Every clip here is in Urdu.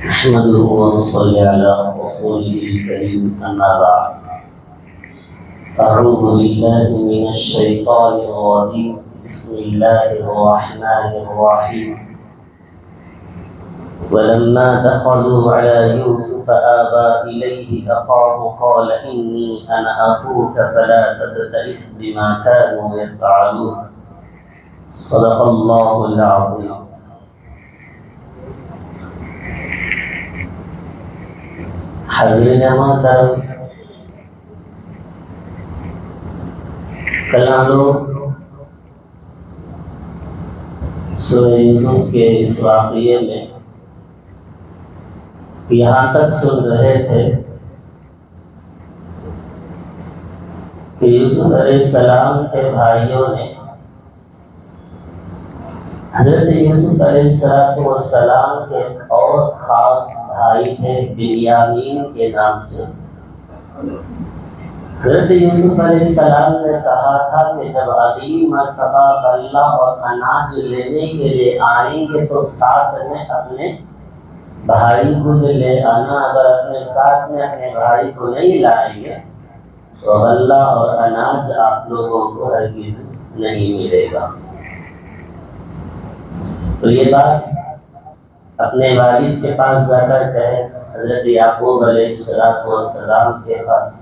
نحمده ونصلي على رسوله الكريم أما بعد أعوذ بالله من الشيطان الرجيم بسم الله الرحمن الرحيم ولما دخلوا على يوسف آوى إليه أخاه قال إني أنا أخوك فلا تبتئس بما كانوا يفعلون صدق الله العظيم. حاضرین محترم، کل ہم لوگ سورہ یوسف کے اس واقعے میں یہاں تک سن رہے تھے کہ یوسف علیہ السلام کے بھائیوں نے حضرت یوسف علیہ السلام کے ایک اور خاص بھائی تھے بنیامین کے نام سے. حضرت یوسف علیہ السلام نے کہا تھا کہ جب اگلی مرتبہ غلہ اور اناج لینے کے لیے آئیں گے تو ساتھ میں اپنے بھائی کو بھی لے آنا. اگر اپنے ساتھ میں اپنے بھائی کو نہیں لائیں گے تو غلہ اور اناج آپ لوگوں کو ہرگز نہیں ملے گا. تو یہ بات اپنے والد کے پاس جا کر کہے، حضرت یعقوب علیہ السلام کے پاس.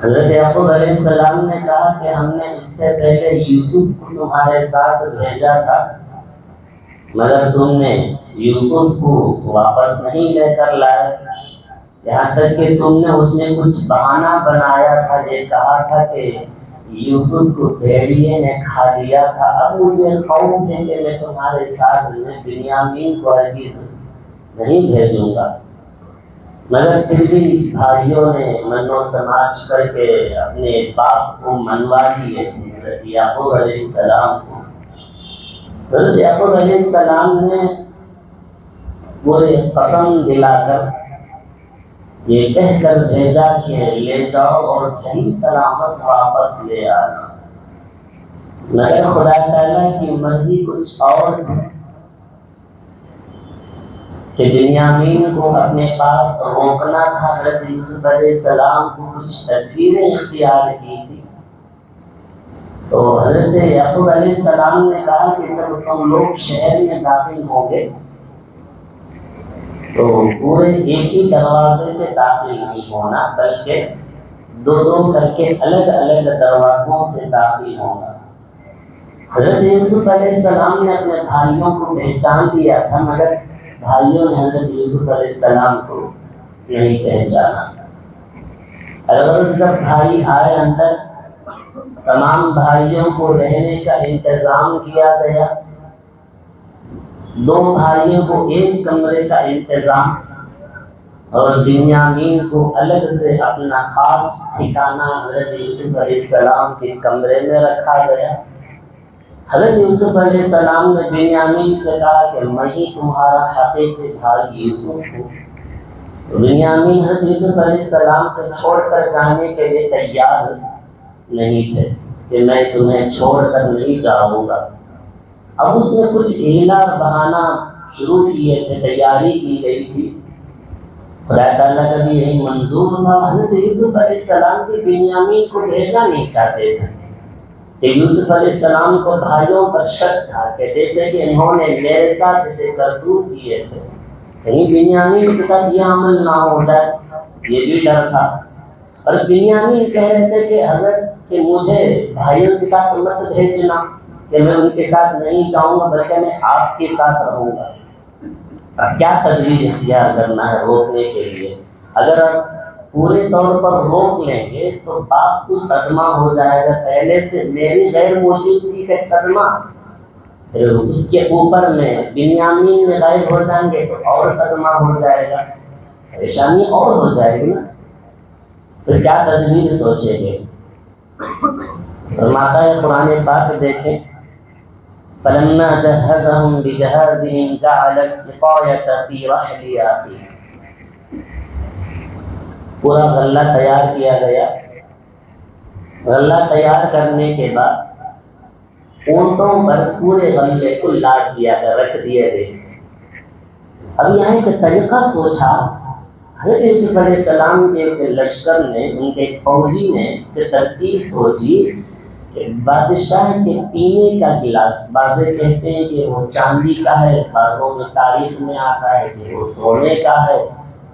حضرت یعقوب علیہ السلام نے کہا کہ ہم نے اس سے پہلے یوسف کو تمہارے ساتھ بھیجا تھا مگر تم نے یوسف کو واپس نہیں لے کر لائے، یہاں تک کہ تم نے اس میں کچھ بہانہ بنایا تھا، یہ کہا تھا کہ یوسف کو بھیڑیے نے کھا لیا تھا. اب مجھے خوف ہے کہ میں تمہارے ساتھ میں بنیامین کو ہرگز نہیں بھیجوں گا. مگر پھر بھی بھائیوں نے من و سماج کر کے اپنے باپ کو منوا لیے تھے، حضرت یعقوب علیہ السلام کو. حضرت یعقوب علیہ السلام نے وہ قسم دلا کر یہ کہہ کر بھیجا کہ لے جاؤ اور صحیح سلامت واپس لے آنا. مگر خدا تعالیٰ کی مرضی کچھ اور تھی کہ بنیامین کو اپنے پاس روکنا تھا. حضرت یوسف علیہ السلام کو کچھ تدبیریں اختیار کی تھی. تو حضرت یعقوب علیہ السلام نے کہا کہ جب تم لوگ شہر میں داخل ہوں گے تو پورے ایک ہی دروازے سے داخل نہیں ہونا، بلکہ دو دو کر کے الگ الگ دروازوں سے داخل ہونا. حضرت یوسف علیہ السلام نے اپنے بھائیوں کو پہچان لیا تھا مگر بھائیوں نے حضرت یوسف علیہ السلام کو نہیں پہچانا. الغرض جب بھائی آئے اندر، تمام بھائیوں کو رہنے کا انتظام کیا گیا. دو بھائیوں کو ایک کمرے کا انتظام اور بنیامین کو الگ سے اپنا خاص ٹھکانہ حضرت یوسف علیہ السلام کے کمرے میں رکھا گیا. حضرت یوسف علیہ السلام نے بنیامین سے کہا کہ میں ہی تمہارا حقیقی بھائی یوسف ہوں. بنیامین حضرت یوسف علیہ السلام سے چھوڑ کر جانے کے لیے تیار نہیں تھے کہ میں تمہیں چھوڑ کر نہیں جاؤں گا. اب اس نے کچھ ہیلا بہانہ شروع کیے تھے، تیاری کی گئی تھی. خدا تعالیٰ کا بھی یہی منظور تھا. حضرت یوسف علیہ السلام بھی بنیامین کو بھیجنا نہیں چاہتے تھے کہ یوسف علیہ السلام کو بھائیوں پر شک تھا کہ جیسے کہ انہوں نے میرے ساتھ جیسے کرتوت کیے تھے کہیں بنیامین کے ساتھ یہ عمل نہ ہو جائے، یہ بھی ڈر تھا. اور بنیامین کہہ رہے تھے کہ حضرت کہ مجھے بھائیوں کے ساتھ مت بھیجنا، کہ میں ان کے ساتھ نہیں جاؤں گا بلکہ میں آپ کے ساتھ رہوں گا. اب کیا تدبیر اختیار کرنا ہے روکنے کے لیے؟ اگر آپ پورے طور پر روک لیں گے تو باپ کو صدمہ ہو جائے گا، پہلے سے میری غیر موجودگی کا صدمہ، اس کے اوپر میں بنیامین میں غائب ہو جائیں گے تو اور صدمہ ہو جائے گا، پریشانی اور ہو جائے گی نا. تو کیا تدبیر سوچیں گے؟ فرماتا ہے قرآن پاک دیکھیں، فَلَمَّا جَهَّزَهُمْ بِجَهَازِهِمْ جَعَلَ السِّقَايَةَ فِي رَحْلِ أَخِيهِ. پورا غلہ تیار کیا گیا. غلہ تیار کرنے کے بعد اونٹوں پر پورے غلے کو لاد دیا کر رکھ دیے گئے۔ اب یہاں ایک طریقہ سوچا، حضرت یوسف علیہ السلام کے ایک لشکر نے، ان کے ایک فوجی نے ترتیب سوچی کہ بادشاہ کے پینے کا گلاس، بعضے کہتے ہیں کہ وہ چاندی کا ہے، بعضوں میں تاریخ میں آتا ہے کہ وہ سونے کا ہے،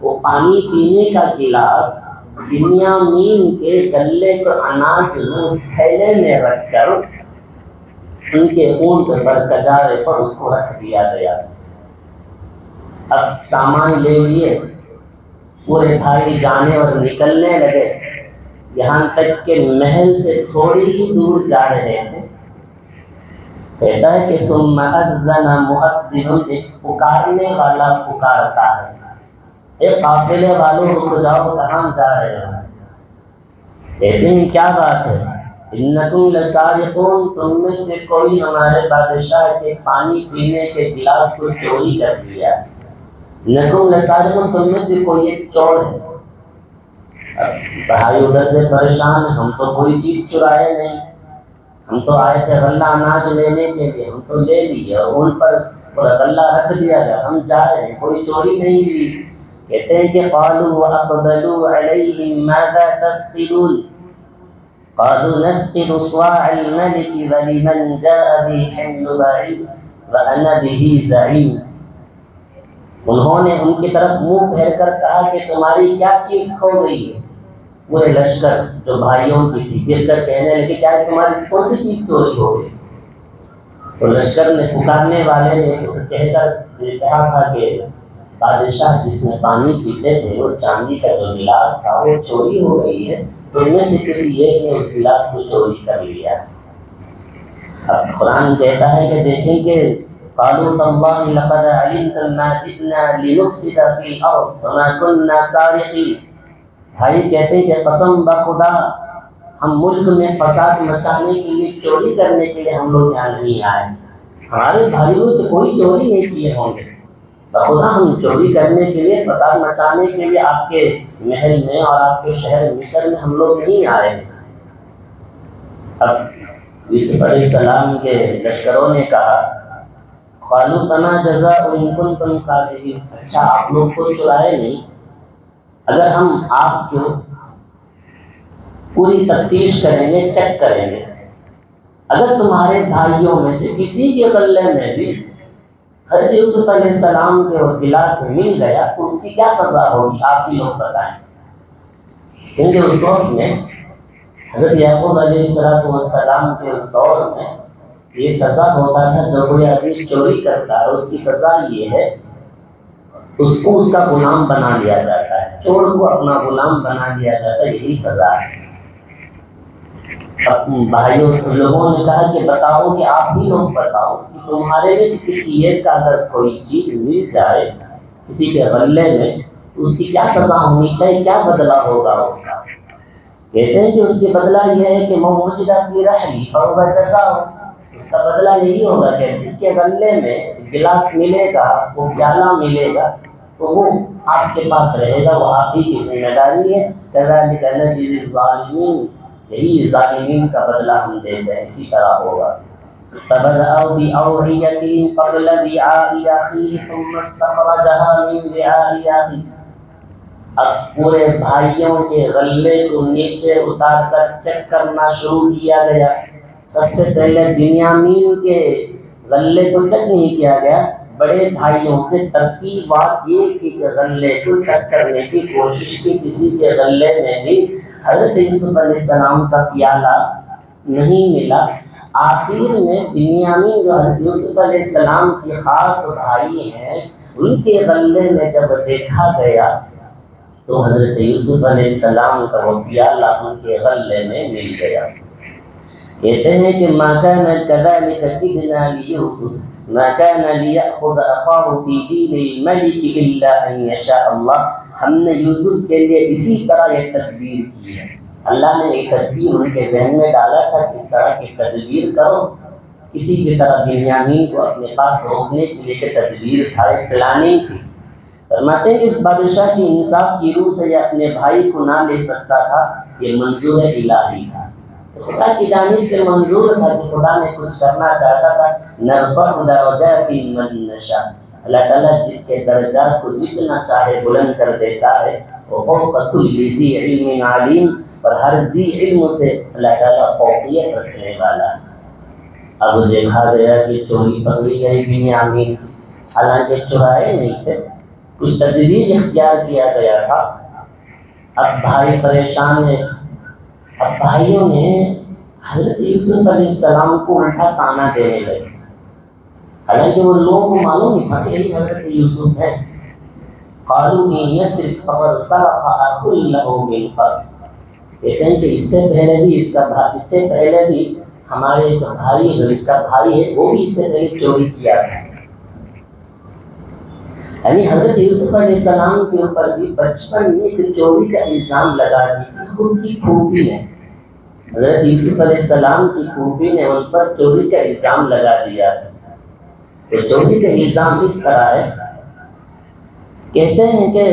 وہ پانی پینے کا گلاس بنیامین کے غلے کو اناج اس تھیلے میں رکھ کر ان کے اونٹ پر کجارے پر اس کو رکھ دیا گیا۔ اب سامان لے لیے، پورے بھائی جانے اور نکلنے لگے، یہاں تک کہ محل سے تھوڑی ہی دور جا رہے تھے۔ کہتا ہے کہ ثم اذن مؤذن، ایک پکارنے والا پکارتا ہے، اے قافلے والوں رک جاؤ، کہاں جا رہے ہو؟ کہتے ہیں کیا بات ہے؟ انکم لسارقون، تم میں سے کوئی ہمارے بادشاہ کے پانی پینے کے گلاس کو چوری کر لیا۔ انکم لسارقون، تم میں سے کوئی ایک چور ہے۔ بھائی ادھر سے پریشان، ہم تو کوئی چیز چرائے نہیں، ہم تو آئے تھے غلہ اناج لینے کے لیے، ہم تو لے لیے اور ان پر غلہ رکھ دیا گیا، ہم جا رہے ہیں، کوئی چوری نہیں لی۔ کہتے ہیں کہ قالوا واقبلوا علیہم ماذا تفقدون، قالوا نفقد صواع الملك ولمن جاء به حمل بعير وانا به زعیم۔ انہوں نے ان کی طرف منہ پھیر کر کہا کہ تمہاری کیا چیز کھو گئی ہے؟ پورے لشکر جو بھائیوں کی تھی گر کر کہنے لگے کیا تمہاری کون سی چیز چوری ہو گئی؟ تو لشکر نے، پکارنے والے نے کہہ کر کہا تھا کہ بادشاہ جس میں پانی پیتے تھے وہ چاندی کا جو گلاس تھا وہ چوری ہو گئی ہے، تو ان میں سے کسی ایک نے اس گلاس کو چوری کر لیا۔ اب قرآن کہتا ہے کہ دیکھیں کہ قالوا تاللہ لقد علمت ما جئنا لنفسد فی الارض وما كنا سارقین۔ بھائی کہتے ہیں کہ قسم بخدا ہم ملک میں فساد مچانے کے لیے، چوری کرنے کے لیے ہم لوگ یہاں نہیں آئے، ہمارے بھائیوں سے کوئی چوری نہیں کیے ہوں گے، بخدا ہم چوری کرنے کے لیے، فساد مچانے کے لیے آپ کے محل میں اور آپ کے شہر مصر میں ہم لوگ نہیں آئے ہیں۔ اب یوسف علیہ السلام کے لشکروں نے کہا قالوا فما جزاء ان کنتم کاذبین، اچھا آپ لوگ کو چرائے نہیں، اگر ہم آپ کو پوری تفتیش کریں گے، چیک کریں گے، اگر تمہارے بھائیوں میں سے کسی کے غلے میں بھی حضرت یوسف علیہ السلام کے وہ گلاس مل گیا تو اس کی کیا سزا ہوگی، آپ ہی لوگ بتائیں۔ کیونکہ اس وقت میں حضرت یعقوب علیہ السلام کے اس دور میں یہ سزا ہوتا تھا، جو کوئی آدمی چوری کرتا ہے اس کی سزا یہ ہے، اس کو اس کا غلام بنا لیا جاتا ہے، چور کو اپنا غلام بنا لیا جاتا ہے، یہی سزا ہے۔ بھائیوں لوگوں نے کہا کہ بتاؤ، کہ آپ ہی لوگ بتاؤ کہ تمہارے میں سے کسی ایک کا اگر کوئی چیز مل جائے کسی کے غلے میں، اس کی کیا سزا ہونی چاہیے، کیا بدلہ ہوگا اس کا؟ کہتے ہیں کہ اس کی بدلہ یہ ہے کہ موجودہ کی رحلی فهو جزاء، اس کا بدلہ یہی ہوگا کہ جس کے غلے میں گلاس ملے گا، وہ پیالہ ملے گا، تو وہ آپ کے پاس رہے گا، وہ آپ ہی کی ذمہ داری ہے۔ كذلك نجزي الظالمین، یہی ظالمین کا بدلہ ہم دیتے ہیں، اسی طرح ہوگا۔ فبدأوا بأوعيتهم قبل وعاء أخيه ثم استخرجها من وعاء أخيه، اب پورے بھائیوں کے غلے کو نیچے اتار کر چیک کرنا شروع کیا گیا۔ سب سے پہلے بنیامین کے غلے کو چیک نہیں کیا گیا، بڑے بھائیوں سے ترتیبات یہ کہ غلے کو چیک کرنے کی کوشش کی، کسی کے غلے میں بھی حضرت یوسف علیہ السلام کا پیالہ نہیں ملا۔ آخر میں بنیامین جو حضرت یوسف علیہ السلام کے خاص بھائی ہیں، ان کے غلے میں جب دیکھا گیا تو حضرت یوسف علیہ السلام کا وہ پیالہ ان کے غلے میں مل گیا۔ کہتے ہیں کہ ما كان كذلك كدنا ليوسف ما كان ليأخذ أخاه في دين الملك إلا أن يشاء الله، ہم نے یوسف کے لیے اسی طرح یہ تدبیر کی ہے، اللہ نے ایک تدبیر ان کے ذہن میں ڈالا تھا، کس طرح کی تدبیر کرو، کسی بھی طرح بنیامین کو اپنے پاس روکنے کے لیے تدبیر تھا، ایک پلاننگ تھی۔ فرماتے ہیں کہ اس بادشاہ کی انصاف کی روح سے یہ اپنے بھائی کو نہ لے سکتا تھا، یہ منظور الہی تھا۔ خدا کی جانب سے منظور تھا کہ خدا نے کچھ کرنا چاہتا تھا. نرفع درجات من نشاء، اللہ تعالیٰ جس کے درجات کو جتنا چاہے بلند کر دیتا ہے. وفوق كل ذی علم علیم، اور ہر ذی علم سے اللہ تعالیٰ فوقیت رکھنے والا ہے. اب دیکھا گیا کہ چوری پکڑی گئی بنیامین کی، حالانکہ چرائے نہیں تھے، کچھ تدبیر اختیار کیا گیا تھا. اب بھائی پریشان ہے. اب بھائیوں نے حضرت یوسف علیہ السلام کو الٹا تانا دینے لگے، حالانکہ وہ لوگوں کو معلوم نہیں تھا کہ یہی حضرت یوسف ہے. قالوا ان يسرق فقد سرق اخ له من قبل، کہتے ہیں کہ اس سے پہلے بھی ہمارے ایک بھائی جو اس کا بھائی ہے وہ بھی اس سے پہلے چوری کیا تھا. یعنی حضرت یوسف علیہ السلام کے اوپر بھی بچپن میں ایک چوری کا الزام لگا دی تھی خود کی پھوپھی نے. حضرت یوسف علیہ السلام کی پھوپھی نے ان پر چوری کا الزام لگا دیا تھا. تو چوری کا الزام اس طرح ہے، کہتے ہیں کہ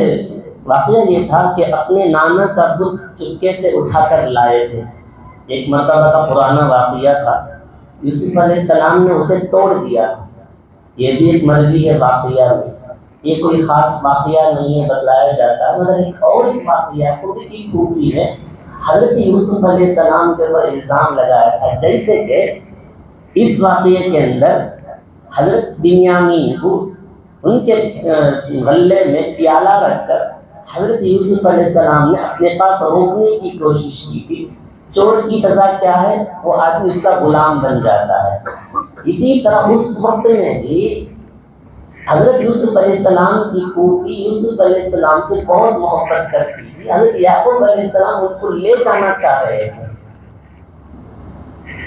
واقعہ یہ تھا کہ اپنے نانا کا دودھ چپکے سے اٹھا کر لائے تھے. ایک مرتبہ کا پرانا واقعہ تھا، یوسف علیہ السلام نے اسے توڑ دیا تھا. یہ بھی ایک مروی ہے واقعہ میں، یہ کوئی خاص واقعہ نہیں ہے بتلایا جاتا ہے، مگر ایک اور ایک واقعہ خود کی خوبی ہے. حضرت یوسف علیہ السلام کے اوپر الزام لگایا تھا، جیسے کہ اس واقعے کے اندر حضرت بنیامین کو ان کے غلے میں پیالہ رکھ کر حضرت یوسف علیہ السلام نے اپنے پاس روکنے کی کوشش کی تھی. چور کی سزا کیا ہے؟ وہ آدمی اس کا غلام بن جاتا ہے. اسی طرح اس وقت میں بھی حضرت یوسف علیہ السلام کی پھوپھی یوسف علیہ السلام سے بہت محبت کرتی تھی. حضرت یعقوب علیہ السلام ان کو لے جانا چاہ رہے تھے.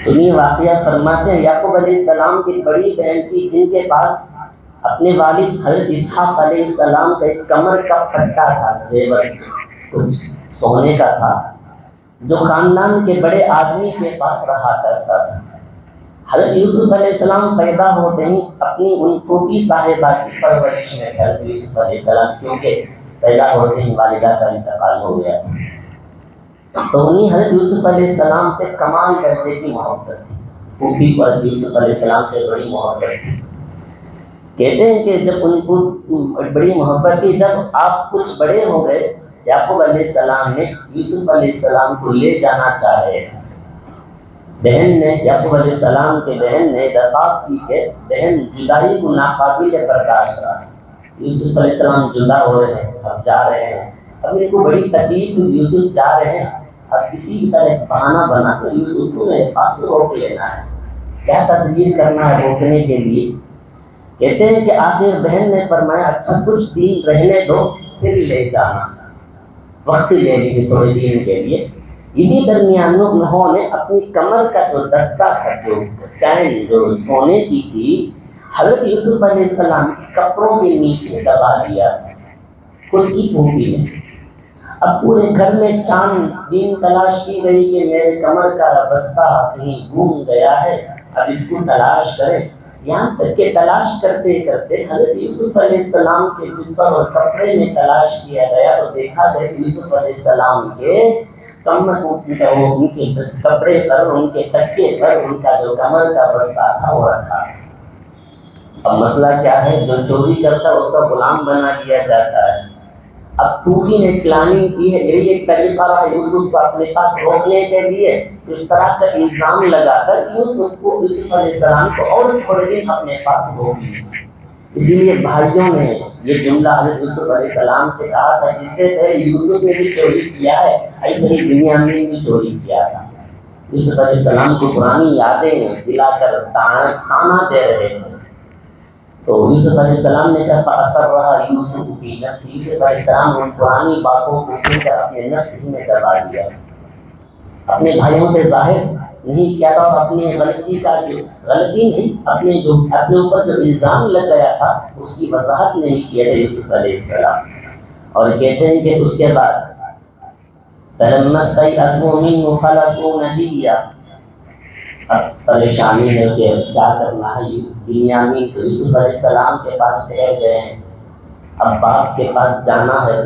سنیے واقعہ، فرماتے ہیں یعقوب علیہ السلام کی بڑی بہن تھی جن کے پاس اپنے والد حضرت اسحاق علیہ السلام کا ایک کمر کا پٹا تھا، زیور کچھ سونے کا تھا، جو خاندان کے بڑے آدمی کے پاس رہا کرتا تھا. حضرت یوسف علیہ السلام پیدا ہوتے ہی اپنی ان پھوپھی صاحبہ کی پرورش میں تھے. حضرت یوسف علیہ السلام کیونکہ پیدا ہوتے ہی والدہ کا انتقال ہو گیا تھا، تو انہیں حضرت یوسف علیہ السلام سے کمال درجے کی محبت تھی. پھوپھی کو حضرت یوسف علیہ السلام سے بڑی محبت تھی. کہتے ہیں کہ جب ان کو بڑی محبت تھی، جب آپ کچھ بڑے ہو گئے، یعقوب علیہ السلام نے یوسف علیہ السلام کو لے جانا چاہ رہے تھے. بہن نے، یعقوب علیہ السلام کے بہن نے درخواست کی کہ بہن جدائی کو ناقابل برداشت رہا، یوسف علیہ السلام جدا ہو رہے ہیں، اب جا رہے ہیں، اب ان کو بڑی تکلیف، یوسف جا رہے ہیں، اب کسی بھی طرح بہانہ بنا کر یوسف کو میرے پاس روک لینا ہے. کیا تدبیر کرنا ہے روکنے کے لیے؟ کہتے ہیں کہ آخر بہن نے فرمایا اچھا کچھ دن رہنے دو پھر لے جانا، وقت لے لیجیے تھوڑے دن کے لیے. اسی درمیان انہوں نے اپنی کمر کا جو دستہ تھا، جو چین جو سونے کی تھی، حضرت یوسف علیہ السلام کے کپڑوں کے نیچے دبا دیا تھا خود کی پھوپھی نے. اب پورے گھر میں چاند بین تلاش کی گئی کہ میرے کمر کا بستہ کہیں گم گیا ہے، اب اس کو تلاش کریں. یہاں تک کہ تلاش کرتے کرتے حضرت یوسف علیہ السلام کے بستر اور کپڑے میں تلاش کیا گیا تو دیکھا گیا کہ یوسف علیہ السلام کے کمر ان کے کپڑے پر، ان کے تکیے پر ان کا جو کمر کا بستہ تھا وہ رکھا. اب مسئلہ کیا ہے؟ جو چوری کرتا ہے اس کا غلام بنا دیا جاتا ہے. اب پھوپھی نے پلاننگ کی ہے، یہی ایک طریقہ رہا یوسف کو اپنے پاس روکنے کے لیے، اس طرح کا الزام لگا کر یوسف علیہ السلام کو اور تھوڑے دن اپنے پاس روک لیا. اسی لیے بھائیوں نے یہ جملہ حضرت یوسف علیہ السلام سے کہا تھا، اس سے پہلے یوسف نے بھی چوری کیا ہے، ایسے ہی بنیامین بھی چوری کیا تھا. یوسف علیہ السلام کو پرانی یادیں دلا کر تانا دے رہے تھے. تو یوسف علیہ السلام نے کہا اثر رہا یوسف فی نفس، یوسف علیہ السلام نے ان پرانی باتوں کو سن کر اپنے نفس ہی میں دبا دیا، اپنے بھائیوں سے ظاہر نہیں کیا تھا، اور اپنی غلطی نہیں، اپنے اوپر جو الزام لگ گیا تھا اس کی وضاحت نہیں کیا تھا یوسف علیہ السلام. اور کہتے ہیں کہ اس کے بعد فَلَمَّا اسْتَيْأَسُوا مِنْهُ خَلَصُوا نَجِيًّا، اب پریشانی ہے کہ کیا کرنا ہے. بنیامین تو یوسف علیہ السلام کے پاس ٹھہر گئے ہیں، اب باپ کے پاس جانا ہے.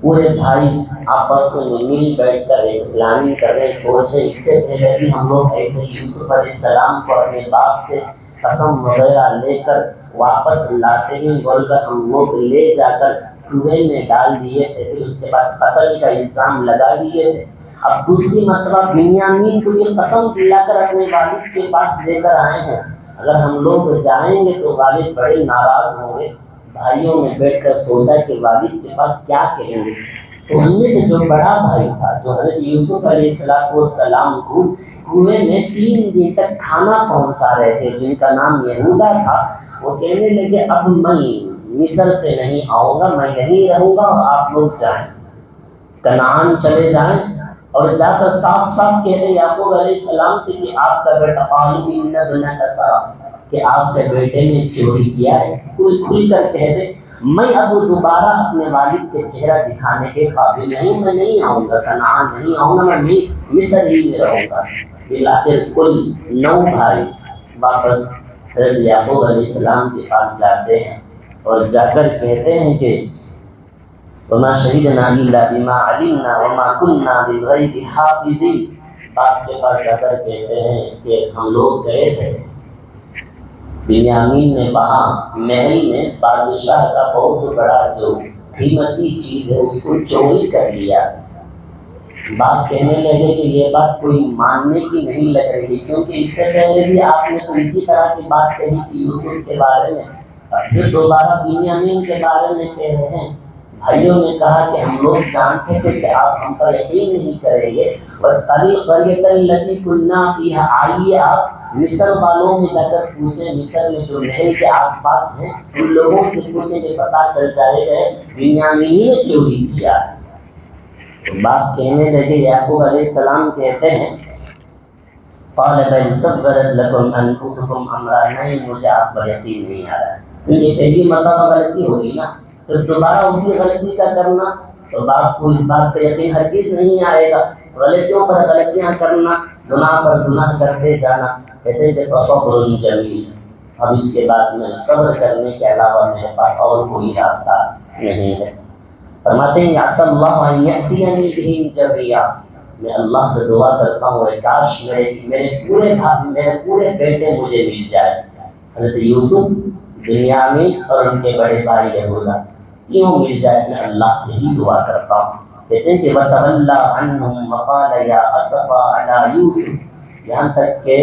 پورے بھائی آپس میں مل بیٹھ کر ایک پلاننگ کر رہے، سوچ رہے اس سے پہلے بھی ہم لوگ ایسے ہی یوسف علیہ السلام کو اپنے باپ سے قسم وغیرہ لے کر واپس لاتے ہیں، بول کر ہم لوگ لے جا کر کنویں میں ڈال دیے تھے، پھر اس کے بعد قتل کا الزام لگا دیے تھے۔ اب دوسری مرتبہ بنیامین کو یہ قسم دلا کر اپنے والد کے پاس لے کر آئے ہیں، اگر ہم لوگ جائیں گے تو والد بڑے ناراض ہوں گے۔ بھائیوں نے بیٹھ کر سوچا کہ والد کے پاس کیا کہیں گے، تو ان میں سے جو بڑا بھائی تھا، جو حضرت یوسف علیہ السلام کو کنویں میں 3 دن تک کھانا پہنچا رہے تھے، جن کا نام یہودا تھا، وہ کہنے لگے اب میں مصر سے نہیں آؤں گا، میں یہیں رہوں گا اور آپ لوگ جائیں، کنعان چلے جائیں، اور جا کر صاف صاف کہہ دیں یعقوب علیہ السلام سے کہ آپ کا بیٹا قالوا ان ابنک سرق، کہ آپ کے بیٹے نے چوری کیا ہے، کھل کر کہہ دیں میں اب دوبارہ اپنے والد کے چہرہ دکھانے کے قابل نہیں، میں نہیں آؤں گا، کنعان نہیں آؤں گا، میں مصر ہی میں رہوں گا۔ بالآخر کل 9 بھائی واپس حضرت یعقوب علیہ السلام کے پاس جاتے ہیں اور جا کر کہتے ہیں کہ وما شہدنا الا بما علمنا وما كنا للغیب حافظین، باپ کے پاس جا کر کہتے ہیں کہ ہم لوگ گئے تھے، بنیامین نے وہاں محل میں بادشاہ کا بہت بڑا جو قیمتی چیز ہے اس کو چوری کر لیا۔ باپ کہنے لگے کہ یہ بات کوئی ماننے کی نہیں لگ رہی، کیونکہ اس سے پہلے بھی آپ نے تو اسی طرح کی بات کہی تھی یوسف کے بارے میں، اور پھر دوبارہ بنیامین کے بارے میں کہہ رہے ہیں۔ بھائیوں نے کہا کہ ہم لوگ جانتے تھے کہ آپ ہم پر یقین نہیں کریں گے، وَاسْأَلِ الْقَرْيَةَ الَّتِي كُنَّا فِيهَا، آئیے آپ مصر والوں میں جا کر پوچھیں، مصر میں جو محل کے آس پاس ہیں ان لوگوں سے پوچھیں کہ پتہ چل جائے گا بنیامین نے چوری کیا ہے۔ تو باپ کہنے لگے، یعقوب علیہ السلام کہتے ہیں قَالَ بَلْ سَوَّلَتْ لَكُمْ أَنفُسُكُمْ أَمْرًا، نہیں مجھے آپ پر یقین نہیں آ رہا ہے، کیونکہ یہ پہلی مرتبہ غلطی ہوگی نا، پھر دوبارہ اسی غلطی کا کرنا، تو باپ کو اس بات کا یقین ہرگز نہیں آئے گا، غلطیوں پر غلطیاں کرنا، گناہ پر گناہ کرتے جانا۔ کہتے ہیں کہ فَصَبْرٌ جَمِيلٌ، اب اس کے بعد میں صبر کرنے کے علاوہ میرے پاس اور کوئی راستہ نہیں ہے۔ فرماتے ہیں عَسَى اللَّهُ أَن يَأْتِيَنِي بِهِمْ جَمِيعًا، میں اللہ سے دعا کرتا ہوں کہ کاش میرے پورے بیٹے مجھے مل جائے، حضرت یوسف، بنیامین اور ان کے بڑے بھائی یہودا، کیوں مل جائے، میں اللہ سے ہی دعا کرتا ہوں۔ کہتے ہیں کہ وَتَوَلَّىٰ عَنْهُمْ وَقَالَ يَا أَسَفَىٰ عَلَىٰ يُوسُف، یہاں تک کہ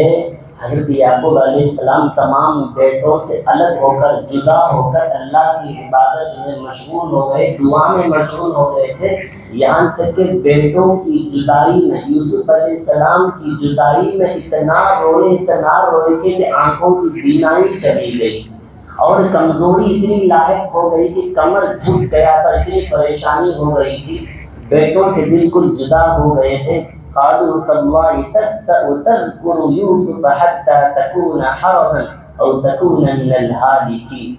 حضرت یعقوب علیہ السلام تمام بیٹوں سے الگ ہو کر، جدا ہو کر اللہ کی عبادت میں مشغول ہو گئے، دعا میں مشغول ہو گئے تھے، یہاں تک کہ بیٹوں کی جدائی میں، یوسف علیہ السلام کی جدائی میں اتنا روئے کہ آنکھوں کی بینائی چلی گئی، اور کمزوری اتنی لاحق ہو گئی کہ کمر جھک گیا تھا، اتنی پریشانی ہو گئی تھی، بیٹوں سے بالکل جدا ہو گئے تھے۔ قالوا تالله تذكر يوسف حتى تكون حرسا او تكون من الهالكين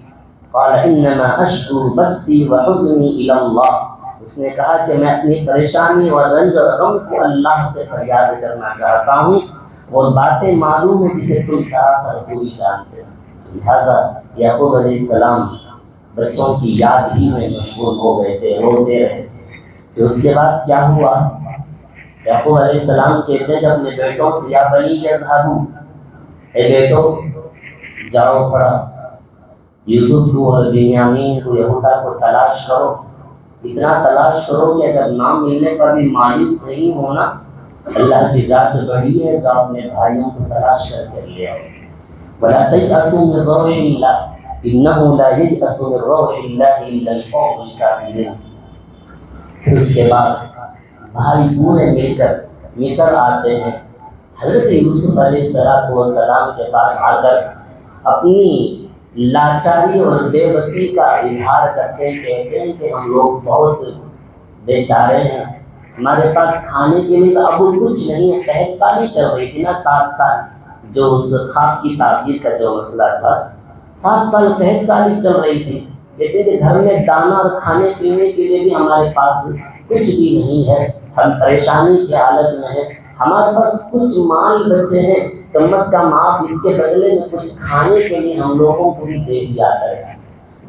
قال انما اشكو بثي وحزني الى الله، اس نے کہا کہ میں اپنی پریشانی اور رنج اور غم کو اللہ سے فریاد کرنا چاہتا ہوں، اور باتیں معلوم ہیں جسے تم سراسر پوری جانتے ہو۔ لہذا یعقوب علیہ السلام بچوں کی یاد ہی میں مشغول ہو گئے تھے، روتے رہے۔ پھر اس کے بعد کیا ہوا، یعقوب علیہ السلام کہتے ہیں کہ اپنے بیٹوں سے یا بنی یذهبوا، اے بیٹو جاؤ تھوڑا یوسف کو اور بنیامین کو، یہودا کو تلاش کرو، اتنا تلاش کرو کہ اگر نہ ملنے پر بھی مایوس نہیں ہونا، اللہ کی ذات بڑی ہے تو اپنے بھائیوں کو تلاش کر کے لے آؤ۔ وَلَا تَيْأَسُوا مِن رَّوْحِ اللَّهِ إِنَّهُ لَا يَيْأَسُ مِن رَّوْحِ اللَّهِ إِلَّا الْقَوْمُ الْكَافِرُونَ۔ پھر اس کے بعد بھائی پورے مل کر مصر آتے ہیں، حضرت یوسف علیہ السلام کے پاس آ کر اپنی لاچاری اور بے بسی کا اظہار کرتے ہیں، کہتے ہیں کہ ہم لوگ بہت بیچارے ہیں، ہمارے پاس کھانے کے لیے اب کچھ نہیں ہے، قحط سالی چل رہی تھی نا 7 سال، جو اس خواب کی تعبیر کا جو مسئلہ تھا، 7 سال قحط سالی چل رہی تھی، کہتے ہیں کہ گھر میں دانا اور کھانے پینے کے لیے بھی ہمارے پاس کچھ بھی نہیں ہے، ہم پریشانی کی حالت میں ہیں، ہمارے پاس کچھ مال بچے ہیں، کم از کم آپ اس کے بدلے میں کچھ کھانے کے لیے ہم لوگوں کو بھی دے دیا کریں۔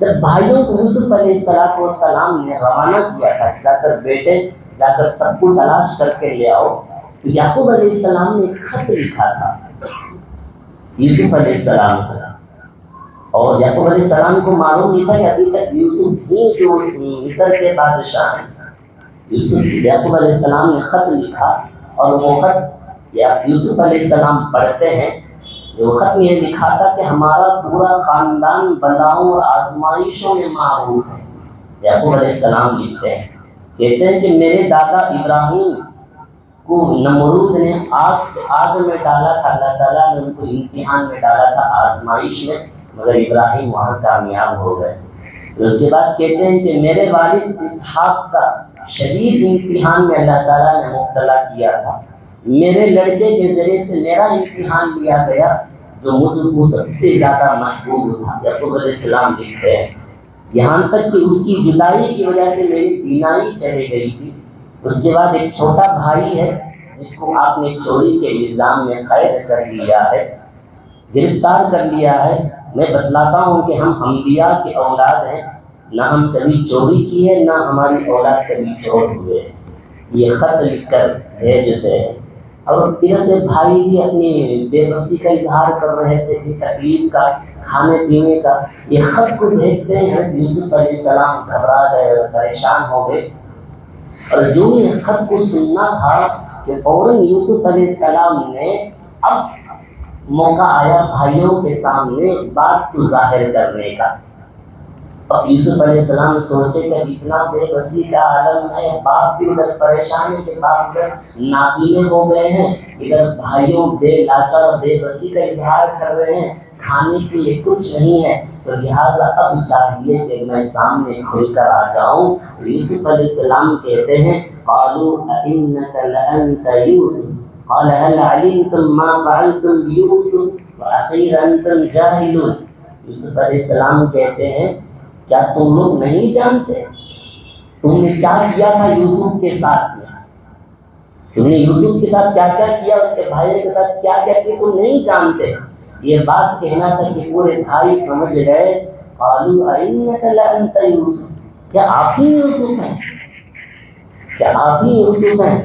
جب بھائیوں کو یوسف علیہ السلام نے روانہ کیا تھا جا کر بیٹے جا کر سب کو تلاش کر کے لے آؤ، تو یعقوب علیہ السلام نے ایک خط لکھا تھا یوسف علیہ السلام کو، اور یعقوب علیہ السلام کو معلوم نہیں تھا کہ ابھی تک یوسف ہی جو مصر کے بادشاہ ہیں۔ یعقوب علیہ السلام نے خط لکھا، اور وہ خط یوسف علیہ السلام پڑھتے ہیں۔ وہ خط میں یہ لکھا تھا کہ ہمارا پورا خاندان بلاؤں اور آزمائشوں میں معروف ہے۔ یعقوب علیہ السلام لکھتے ہیں، کہتے ہیں کہ میرے دادا ابراہیم کو نمرود نے آگ میں ڈالا تھا، اللہ تعالیٰ نے ان کو امتحان میں ڈالا تھا، آزمائش میں، مگر ابراہیم وہاں کامیاب ہو گئے۔ اس کے بعد کہتے ہیں کہ میرے والد اسحاق کا شدید امتحان میں اللہ تعالیٰ نے مبتلا کیا تھا، میرے لڑکے کے ذریعے سے میرا امتحان لیا گیا جو مجھ کو سب سے زیادہ محبوب تھا۔ یعقوب علیہ السلام لکھتے ہیں یہاں تک کہ اس کی جدائی کی وجہ سے میری بینائی چلی گئی تھی۔ اس کے بعد ایک چھوٹا بھائی ہے جس کو آپ نے چوری کے الزام میں قید کر لیا ہے، گرفتار کر لیا ہے۔ میں بتلاتا ہوں کہ ہم انبیاء کی اولاد ہیں، نہ ہم کبھی چوری کی ہے، نہ ہماری اولاد کبھی چور ہوئے ہیں۔ یہ خط لکھ کر بھیجتے ہیں، اور ادھر سے بھائی بھی اپنی بے بسی کا اظہار کر رہے تھے کہ تکلیف کا، کھانے پینے کا۔ یہ خط کو دیکھتے ہیں حضرت یوسف علیہ السلام گھبرا گئے اور پریشان ہو گئے، اور جو یہ خط کو سننا تھا کہ فوراً یوسف علیہ السلام نے اب موقع آیا بھائیوں کے سامنے بات کو ظاہر کرنے کا۔ اب یوسف علیہ السلام سوچے کہ اب اتنا بے بسی کا عالم ہے، باپ بھی ادھر پریشان ہے کہ باپ ادھر نابینے ہو گئے ہیں، ادھر بھائیوں بے لاچار بے بسی کا اظہار کر رہے ہیں، کھانے کے لیے کچھ نہیں ہے، تو لہٰذا اب چاہیے کہ میں سامنے کھل کر آ جاؤں۔ تو یوسف علیہ السلام کہتے ہیں قالوا أئنك لأنت يوسف قال هل علمتم ما فعلتم بيوسف وأخيه أنتم جاهلون۔ یوسف علیہ السلام کہتے ہیں کیا تم لوگ نہیں جانتے تم نے کیا کیا تھا یوسف کے ساتھ میں؟ تم نے یوسف کے ساتھ کیا کیا کیا، اس کے بھائی کے ساتھ کیا کیا کیا، تم نہیں جانتے۔ یہ بات کہنا تھا کہ پورے بھائی سمجھ گئے۔ قالوا أئنك لأنت يوسف، کیا آپ ہی یوسف ہیں، کیا آپ ہی یوسف ہیں؟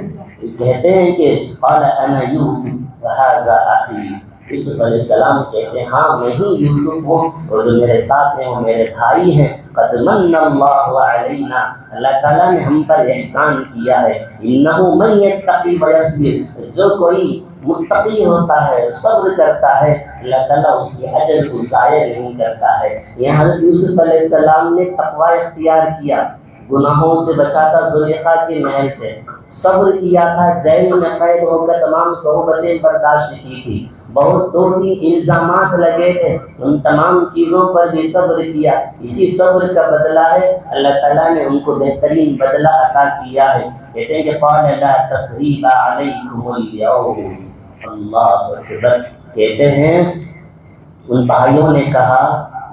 کہتے ہیں کہ قال أنا يوسف وهذا أخي۔ یوسف علیہ السلام کہتے ہیں ہاں میں ہی یوسف ہوں، اور جو میرے ساتھ ہیں وہ میرے بھائی ہیں۔ قد من اللہ علینا، اللہ تعالیٰ نے ہم پر احسان کیا ہے۔ انہ من یتقی ویصبر، جو کوئی متقی ہوتا ہے صبر کرتا ہے اللہ تعالیٰ اس کے اجر کو ضائع نہیں کرتا ہے۔ یہ حضرت یوسف علیہ السلام نے تقوی اختیار کیا، گناہوں سے بچا تھا، زلیخا کے محل سے صبر کیا تھا، جیل میں قید ہو کر تمام صعوبتیں برداشت کی تھی، بہت 2-3 الزامات لگے تھے، ان تمام چیزوں پر بھی صبر کیا۔ اسی صبر کا بدلہ ہے اللہ تعالیٰ نے ان کو بہترین بدلہ عطا کیا ہے۔ کہتے ہیں کہ قال لا تثریب علیکم اليوم، اللہ اکبر۔ کہتے ہیں ان بھائیوں نے کہا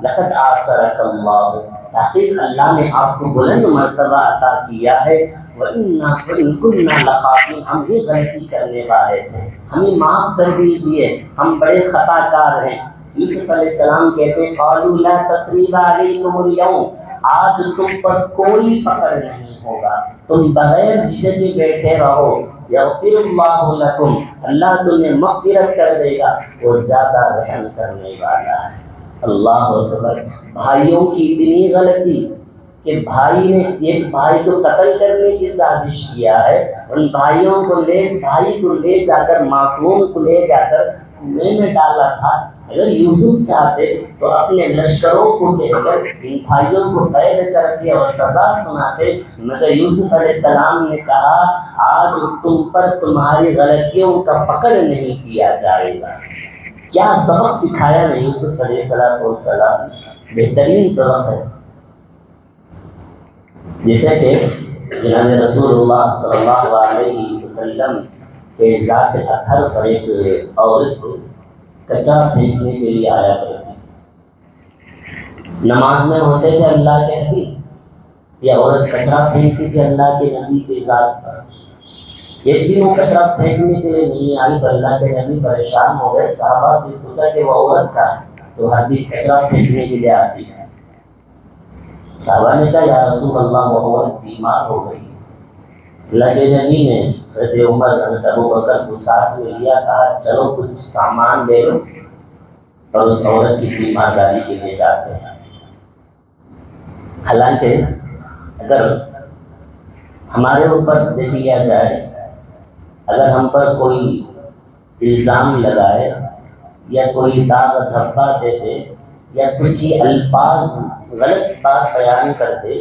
لقد آثرک اللہ، تحقیق اللہ نے آپ کو بلند مرتبہ عطا کیا ہے، وَإِن كُنَّا لَخَاطِئِينَ، ہم بھی غلطی کرنے والے تھے، ہمیں معاف کر دیجئے، ہم بڑے خطا کار ہیں۔ یوسف علیہ السلام کہتے ہیں قالوا لا تثریب علیکم اليوم، آج تم پر کوئی پکڑ نہیں ہوگا، تم بغیر جھجک کے بیٹھے رہو، یغفر اللہ لکم، اللہ تمہیں مغفرت کر دے گا، وہ زیادہ رحم کرنے والا ہے۔ اللہ اکبر۔ بھائیوں کی اتنی غلطی کہ بھائی نے ایک بھائی کو قتل کرنے کی سازش کیا ہے، ان بھائی کو لے جا کر معصوم کو لے جا کر کنویں میں ڈالا تھا۔ اگر یوسف چاہتے تو اپنے لشکروں کو کہہ کر ان بھائیوں کو قید کرتے اور سزا سناتے، مگر یوسف علیہ السلام نے کہا آج تم پر تمہاری غلطیوں کا پکڑ نہیں کیا جائے گا۔ کیا سبق سکھایا نا یوسف علیہ السلام، بہترین سبق ہے۔ جیسے کہ جناب رسول اللہ صلی اللہ علیہ وسلم کے ذات اطہر پر ایک عورت کچرا پھینکنے کے لیے آیا کرتی تھی، نماز میں ہوتے تھے اللہ کے حبیب، یہ عورت کچرا پھینکتی تھی اللہ کے نبی کے ذات پر۔ ایک دن وہ کچرا پھینکنے کے لیے نہیں آئی تو اللہ کے نبی پریشان ہو گئے، صحابہ سے پوچھا کہ وہ عورت کا تو ہر دن کچرا پھینکنے کے لیے آتی ہے۔ صحابہ نے کہا یا رسول اللہ وہ عورت بیمار ہو گئی. اللہ کے نبی نے حضرت عمر حضرت ابو بکر کو ساتھ میں لیا, کہا چلو کچھ سامان لے لو اور اس عورت کی تیمارداری کے لیے جاتے ہیں. حالانکہ اگر ہمارے اوپر دیکھ لیا جائے, اگر ہم پر کوئی الزام لگائے یا کوئی داغ دھبا دیتے یا کچھ ہی الفاظ غلط بات بیان کرتے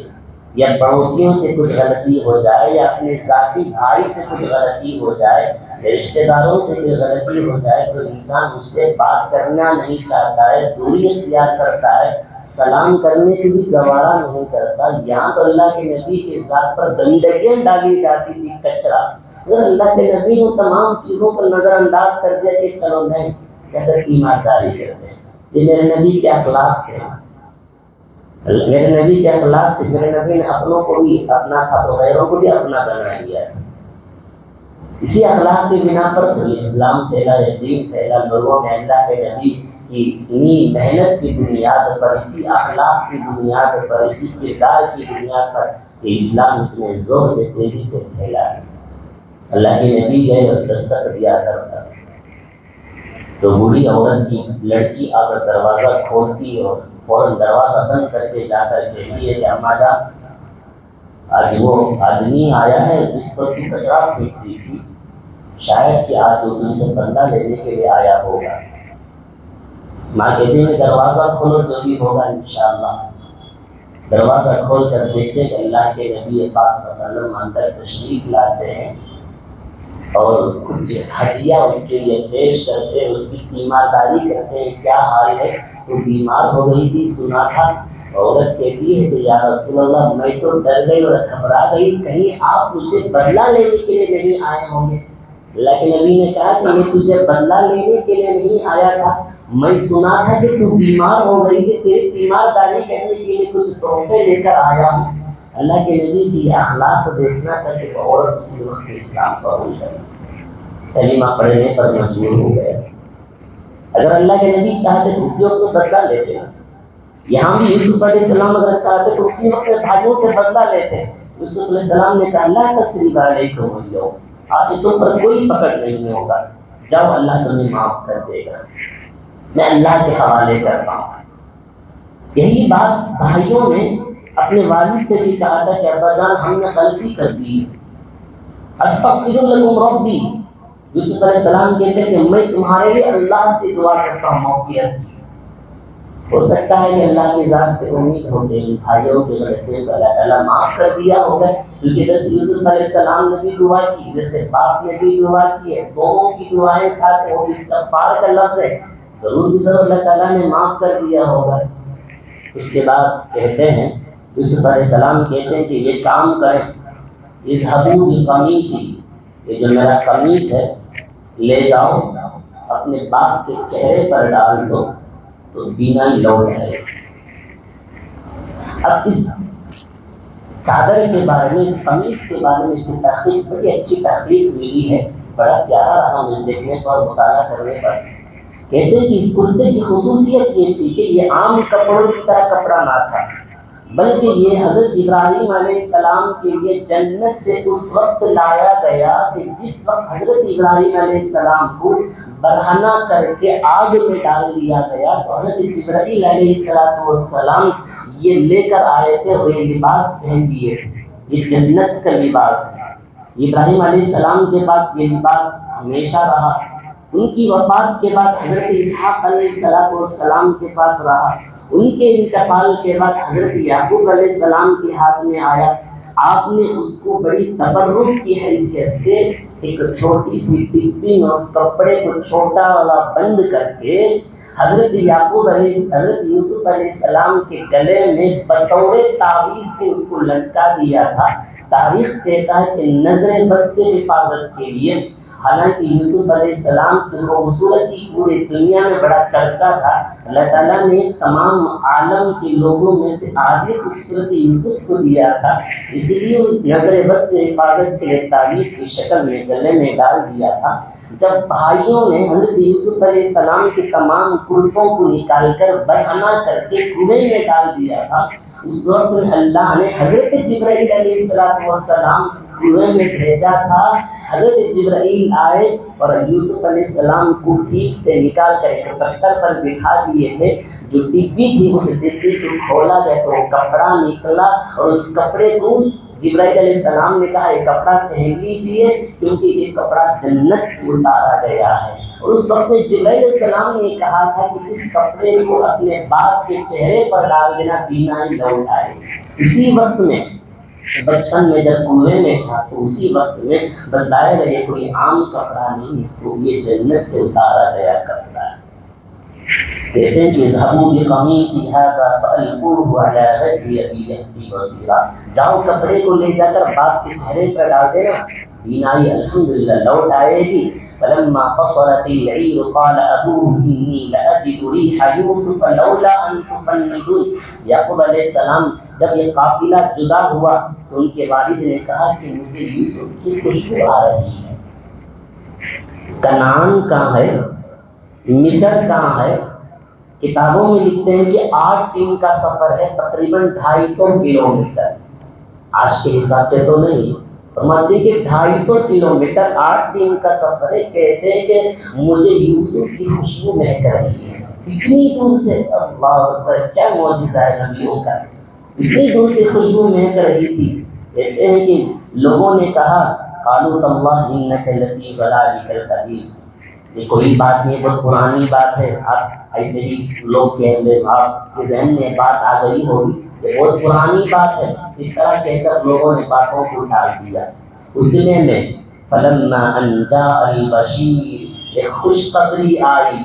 یا پڑوسیوں سے کچھ غلطی ہو جائے یا اپنے ذاتی بھائی سے کچھ غلطی ہو جائے یا رشتہ داروں سے کوئی غلطی ہو جائے تو انسان اس سے بات کرنا نہیں چاہتا ہے, دوری اختیار کرتا ہے, سلام کرنے کی بھی گوارا نہیں کرتا. یہاں تو اللہ کے نبی کے ذات پر گندگیاں ڈالی جاتی تھی, کچرا. اگر اللہ کے نبی نے تمام چیزوں پر نظر انداز کر دیا کہ چلو نہیں کہتے تیمارداری کرتے ہیں. یہ میرے نبی کے اخلاق تھے, میرے نبی کے اخلاق تھے. میرے نبی نے اپنوں کو بھی اپنا تھا تو غیروں کو بھی اپنا بنا لیا تھا. اسی اخلاق کی بنا پر تو اسلام پھیلا, دین پھیلا. لوگوں نے اللہ کے نبی کی اتنی محنت کی بنیاد پر, اسی اخلاق کی بنیاد پر, اسی کردار کی بنیاد پر یہ اسلام اتنے زور سے تیزی سے پھیلا ہے. اللہ کے نبی گئے اور دستک دیا کرتا تو بوڑھی عورت کی لڑکی آ کر دروازہ کھولتی اور فوراً دروازہ بند کر کے جا کر کہتی ہے کہ اماں جان آج وہ آدمی آیا ہے جس پر تو کچرا پھینکتی تھی, شاید کہ آج وہ تم سے بندہ لینے کے لیے آیا ہوگا. ماں کہتی ہے دروازہ کھولو جو بھی ہوگا انشاءاللہ. دروازہ کھول کر دیکھتے کہ اللہ کے نبی پاک صلی اللہ علیہ وسلم اندر تشریف لاتے ہیں اور کچھ ہدیہ اس کے لیے پیش کرتے, اس کی تیمارداری کرتے ہیں. کیا حال ہے, تو بیمار ہو گئی تھی سنا تھا. عورت کہتی ہے کہ یا رسول اللہ میں تو ڈر گئی اور گھبرا گئی, کہیں آپ مجھے بدلہ لینے کے لیے نہیں آئے ہوں گے. اللہ کے نبی نے کہا کہ میں تجھے بدلہ لینے کے لیے نہیں آیا تھا, میں سنا تھا کہ تو بیمار ہو گئی تھی, تیری تیمارداری کرنے کے لیے کچھ تحفے لے کر آیا ہوں. اللہ کے نبی کی اخلاق دیکھنا تھا کہ عورت اسی وقت اسلام قبول کری, کلمہ پڑھنے پر مجبور ہو گیا. اگر اللہ کے نبی چاہتے تو اسی وقت بدلہ لیتے. یہاں بھی یوسف علیہ السلام اگر چاہتے تو اسی وقت بھائیوں سے بدلہ لیتے. یوسف علیہ السلام نے کہا اللہ تسریب علیکم اليوم, آج تم پر کوئی پکڑ نہیں ہوگا, جاؤ اللہ تمہیں معاف کر دے گا, میں اللہ کے حوالے کرتا ہوں. یہی بات بھائیوں نے اپنے والد سے بھی کہا تھا کہ ابا جان ہم نے غلطی کر دی, استغفر لکم ربی. یوسف علیہ السلام کہتے ہیں کہ میں تمہارے لیے اللہ سے دعا کرتا ہوں معافیت کی. ہو سکتا ہے کہ اللہ کی ذات سے امید ہو کہ ان بھائیوں کے غلطیوں کو اللہ تعالیٰ معاف کر دیا ہوگا, کیونکہ جیسے یوسف علیہ السلام نے بھی دعا کی, جیسے باپ نے بھی دعا کی ہے, دونوں کی دعائیں ساتھ ہیں, وہ استغفار کا لفظ ہے, ضرور بھی ضرور اللہ تعالیٰ نے معاف کر دیا ہوگا. اس کے بعد کہتے ہیں یوسف علیہ السلام کہتے ہیں کہ یہ کام کریں, اذهبوا بقمیصی, یہ جو میرا قمیص ہے لے جاؤ اپنے باپ کے چہرے پر ڈال دو تو بینائی لوٹ آئے. اب اس چادر کے بارے میں, اس قمیص کے بارے میں اس کی تحقیق بڑی اچھی تحقیق ملی ہے, بڑا پیارا رہا مجھے دیکھنے پر, مطالعہ کرنے پر. کہتے ہیں کہ اس کرتے کی خصوصیت یہ تھی کہ یہ عام کپڑوں کی طرح کپڑا نہ تھا, بلکہ یہ حضرت ابراہیم علیہ السلام کے لیے جنت سے اس وقت لایا گیا کہ جس وقت حضرت ابراہیم علیہ السلام کو برہنہ کر کے آگ میں ڈال دیا گیا, تو حضرت جبرائیل علیہ السلام یہ لے کر آئے تھے اور یہ لباس پہن دیے تھے. یہ جنت کا لباس ہے. ابراہیم علیہ السلام کے پاس یہ لباس ہمیشہ رہا, ان کی وفات کے بعد حضرت اسحاق علیہ السلام کے پاس رہا, ان کے انتقال کے بعد حضرت یعقوب علیہ السلام کے ہاتھ میں آیا. آپ نے اس کو بڑی تبرک کی حیثیت سے ایک چھوٹی سی ٹپی میں اس کپڑے کو چھوٹا والا بند کر کے حضرت حضرت یوسف علیہ السلام کے گلے میں بطور تعویذ کے اس کو لٹکا دیا تھا. تاریخ کہتا ہے کہ نظر بد سے حفاظت کے لیے. حالانکہ یوسف علیہ السلام کی خوبصورتی پوری دنیا میں بڑا چرچا تھا, اللہ تعالیٰ نے تمام عالم کے لوگوں میں سے آدھی خوبصورتی یوسف کو دیا تھا, اس لیے نظر بد سے حفاظت کے لیے تعویذ کی شکل میں گلے میں ڈال دیا تھا. جب بھائیوں نے حضرت یوسف علیہ السلام کے تمام کرتوں کو نکال کر برہنہ کر کے کنویں میں ڈال دیا تھا, اس وقت میں اللہ نے حضرت جبرائیل علیہ السلام کنویں میں بھیجا تھا. حضرت جبرائیل آئے اور یوسف علیہ السلام کو ٹھیک سے نکال کر ایک پتھر پر بٹھا دیے تھے. جو ڈبی تھی اس ڈبی کو کھولا گیا تو وہ کپڑا نکلا اور اس کپڑے کو جبرائیل علیہ السلام نے کہا یہ کپڑا پہن لیجیے کیونکہ یہ کپڑا جنت سے اتارا گیا ہے. اور اس وقت میں جبرائیل علیہ السلام نے کہا تھا کہ اس کپڑے کو اپنے باپ کے چہرے پر ڈال دینا بینائی لوٹ آئے. اسی وقت میں بچپن میں جب کنویں میں تھا تو اسی وقت میں بتلایا گیا کوئی عام کپڑا نہیں تو یہ جنت سے اتارا گیا کپڑا ہے. کہتے ہیں کہ اذهبوا بقمیصی ھذا فألقوه علی وجه ابی یأتی بصیرا. جاؤ کپڑے کو لے جا کر باپ کے چہرے پر ڈال دینا بینائی الحمدللہ لوٹ آئے گی. فلما فصلت العیر قال ابوهم انی لأجد ریح یوسف لولا ان تفندون. یعقوب علیہ السلام جب یہ قافلہ جدا ہوا تو ان کے والد نے کہا کہ مجھے یوسف کی خوشبو آ رہی ہے. کنعان کہاں ہے؟ مصر کہاں ہے؟ کتابوں میں لکھتے ہیں کہ 8 دن کا سفر ہے، تقریباً 250 کلومیٹر. آج کے حساب سے تو نہیں، فرماتے ہیں کہ 250 کلومیٹر 8 دن کا سفر ہے. کہتے ہیں کہ مجھے یوسف کی خوشبو مہک رہی ہے اتنی دور سے. اللہ اکبر، کیا معجزہ ہے نبیوں کا، اتنی دور سے خوشبو مہک رہی تھی. کہتے ہیں کہ لوگوں نے کہا قالوا تاللہ انک لفی ضلالک القدیم. یہ کوئی بات نہیں، بہت پرانی بات ہے. آپ ایسے ہی لوگ کہہ لیں، آپ کے ذہن میں بات آ گئی ہوگی، یہ بہت پرانی بات ہے. اس طرح کہہ کر لوگوں نے باتوں کو ڈال دیا. اتنے میں فلما ان جاء البشیر، ایک خوشخبری آئی.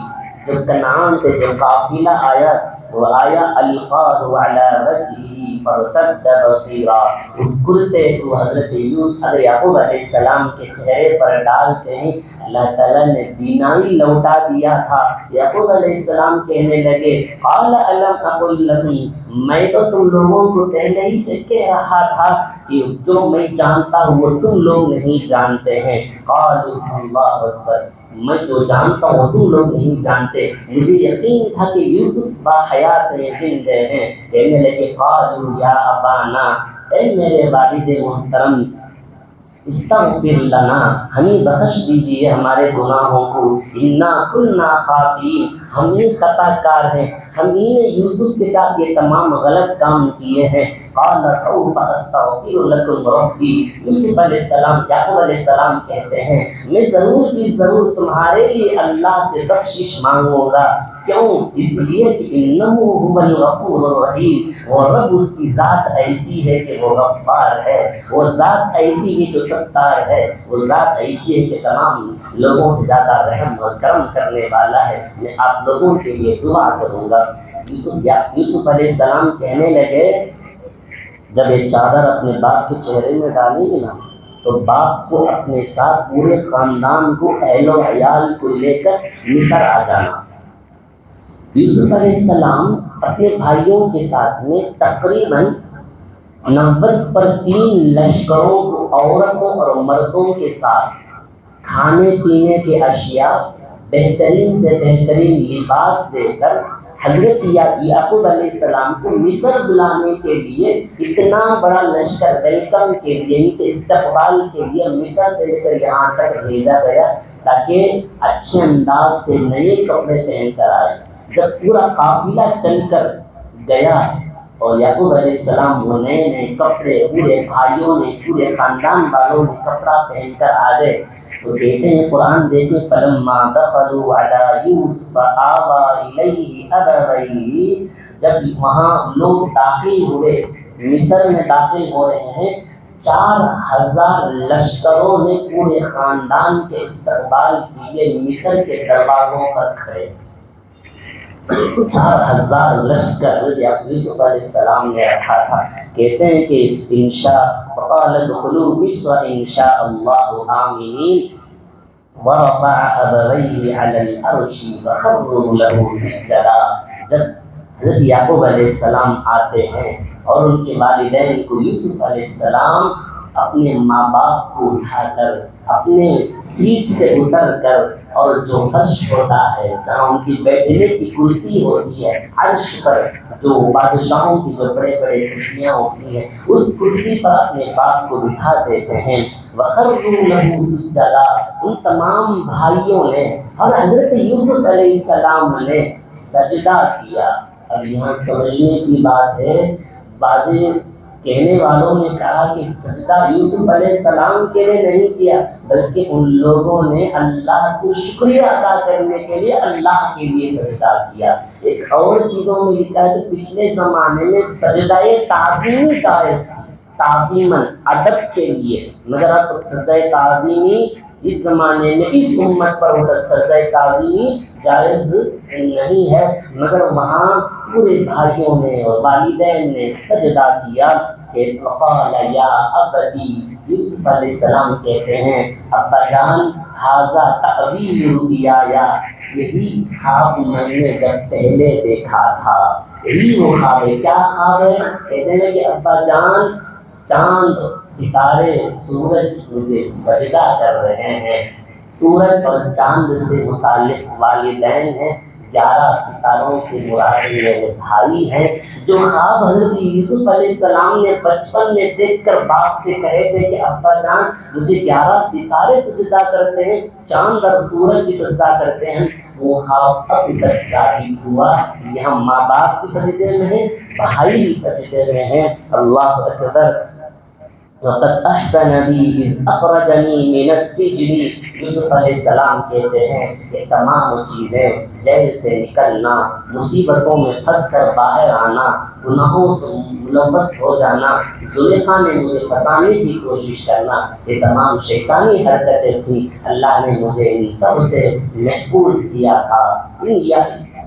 جب کنعان سے جو قافلہ آیا وہ آیا القاہ علی وجہہ فارتد بصیرا. اس کلتے کو حضرت یعقوب علیہ السلام کے چہرے پر ڈالتے ہیں اللہ تعالیٰ نے بینائی لوٹا دیا تھا. یعقوب علیہ السلام کہنے لگے قال الم اقل لکم، میں تو تم لوگوں کو پہلے ہی سے کہہ رہا تھا کہ جو میں جانتا ہوں وہ تم لوگ نہیں جانتے ہیں. قالوا اللہ اکبر، میں جو جانتا ہوں تم لوگ نہیں جانتے. مجھے یقین تھا کہ یوسف باحیات زندہ ہیں. کہنے لگے قالوا یا ابانا، اے میرے والد محترم استغفر لنا، ہمیں بخش دیجیے ہمارے گناہوں کو. انا کنا خاطئین، ہم ہی خطا کار ہیں، ہم ہی نے یوسف کے ساتھ یہ تمام غلط کام کیے ہیں. قال سوف استغفر لکم ربی، یوسف علیہ السلام یعقوب علیہ السلام کہتے ہیں میں ضرور بھی ضرور تمہارے لیے اللہ سے بخشش مانگوں گا. کیوں؟ اس لیے کہ انہ هو الغفور الرحیم، وہ رب اس کی ذات ایسی ہے کہ وہ غفار ہے، وہ ذات ایسی ہے جو ستار ہے، وہ ذات ایسی ہے کہ تمام لوگوں سے زیادہ رحم اور کرم کرنے والا ہے. میں آپ لوگوں کے لیے دعا کروں گا. یوسف علیہ السلام کہنے لگے جب یہ چادر اپنے باپ کے چہرے میں ڈالیں گے نا تو باپ کو اپنے ساتھ پورے خاندان کو اہل و عیال کو لے کر مصر آ جانا. یوسف علیہ السلام اپنے بھائیوں کے ساتھ میں تقریباً 90 لشکروں کو عورتوں اور مردوں کے ساتھ کھانے پینے کے اشیاء، بہترین سے بہترین لباس دے کر حضرت یعقوب علیہ السلام کو مصر بلانے کے لیے اتنا بڑا لشکر ویلکم کے لیے، ان کے استقبال کے لیے مصر سے لے کر یہاں تک بھیجا گیا تاکہ اچھے انداز سے نئے کپڑے پہن کر آئے. جب پورا قافلہ چل کر گیا اور یعقوب علیہ السلام وہ نئے نئے کپڑے، پورے بھائیوں نے پورے خاندان والوں نے کپڑا پہن کر آ گئے تو کہتے ہیں قرآن دیکھیں فلما دخلوا علی یوسف آوی الیہ ابویہ، جب وہاں لوگ داخل ہوئے، مصر میں داخل ہو رہے ہیں، 4000 لشکروں نے پورے خاندان کے استقبال کیے مصر کے دروازوں پر کھڑے. 4000 لشکر یوسف علیہ السلام نے رکھا تھا. کہتے ہیں کہ انشاء وقال ادخلوا مصر انشاء اللہ آمنین ورفع ابویہ علی العرش وخروا له سجدا. جب حضرت یعقوب علیہ السلام آتے ہیں اور ان کے والدین کو یوسف علیہ السلام اپنے ماں باپ کو اٹھا کر اپنے سیٹ سے اتر کر اور جو فرش ہوتا ہے جہاں ان کی بیٹھنے کی کرسی ہوتی ہے، عرش پر جو بادشاہوں کی جو بڑے بڑے کرسیاں ہوتی ہیں، اس کرسی پر اپنے باپ کو بٹھا دیتے ہیں۔ وَخَرُّوا لَهُ سُجَّدًا، ان تمام بھائیوں نے اور حضرت یوسف علیہ السلام نے سجدہ کیا۔ اب یہاں سمجھنے کی بات ہے، بعض کہنے والوں نے کہا کہ سجدہ یوسف علیہ السلام کے لیے نہیں کیا، بلکہ ان لوگوں نے اللہ کو شکریہ ادا کرنے کے لیے اللہ کے لیے سجدہ کیا۔ ایک اور چیزوں میں لکھا ہے کہ پچھلے زمانے میں سجدہ تعظیمی جائز تھی، تعظیماً ادب کے لیے، مگر اب سجدہ تعظیمی اس زمانے میں اس امت پر ہوتا سجدہ تعظیمی جائز نہیں ہے، مگر وہاں پورے بھائیوں نے اور والدین نے سجدہ کیا کہ وقال یا ابتی، یوسف علیہ السلام کہتے ہیں ابا جان ھذا تأویل رؤیایا، یہی خواب میں نے جب پہلے دیکھا تھا، یہی وہ خواب ہے۔ کیا خواب ہے؟ کہتے ہیں کہ ابا جان چاند ستارے سورج مجھے سجدہ کر رہے ہیں۔ سورج اور چاند سے متعلق والدین ہیں، 11 ستاروں سے مراد میرے بھائی ہیں۔ جو خواب حضرت یوسف علیہ السلام نے بچپن میں دیکھ کر باپ سے کہے تھے کہ ابا جان مجھے 11 ستارے سجدہ کرتے ہیں، چاند اور سورج بھی سجدہ کرتے ہیں، وہ خواب اب سچ ثابت ہوا۔ یہاں ماں باپ بھی سجدے میں ہیں، بھائی بھی سجدے میں ہیں۔ اللہ اکبر۔ وَقَدْ أَحْسَنَ بِي إِذْ أَخْرَجَنِي مِنَ السِّجْنِ، یوسف علیہ السلام کہتے ہیں کہ تمام چیزیں، جیل سے نکلنا، مصیبتوں میں پھنس کر باہر آنا، گناہوں سے ملوث ہو جانا، زلیخا نے مجھے پھنسانے کی کوشش کرنا، یہ تمام شیطانی حرکتیں تھیں، اللہ نے مجھے ان سب سے محفوظ کیا تھا۔